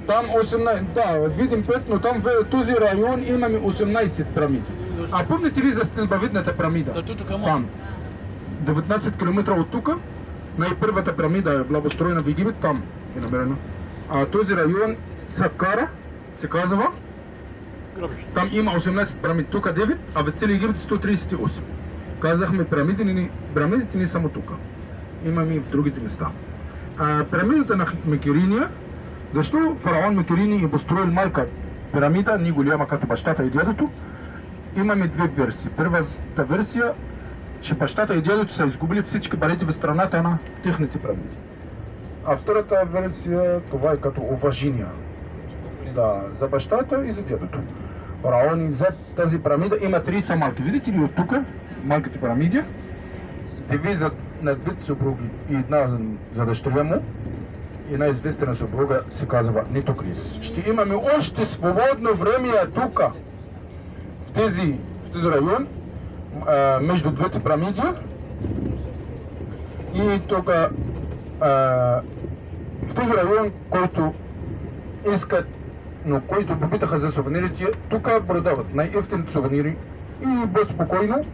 Там 18, да, Видин 5, но там в този район имаме 18 пирамиди. А помните ли за Стенбовидната пирамида? Да, тук Там. 19 км от тук, най-първата пирамида е била построена в Египет, там е намерена. А този район Саккара се казва, Гробище. там има 18 пирамиди, тук 9, а в целия Египет 138. Казахме пирамидите не само тук. Имаме и в другите места. Пирамидата на Мекериния, защо фараон Мекерини е построил малка пирамида, не голяма като бащата и дядото? Имаме две версии. Първата версия, че бащата и дядото са изгубили всички парите в страната на техните пирамиди. А втората версия, това е като уважение. Да, за бащата и за дядото. Фараон за тази пирамида има 30 малки. Видите ли от тук малките пирамиди? Девизът на двете съпруги и една за дъщеря му, една известна съпруга се казва Нитокрис. Ще имаме още свободно време тук, в този район, между двете пирамиди. И тук, в този район, който искат, но които попитаха за сувенирите, тук продават най-ефтините сувенири и по-спокойно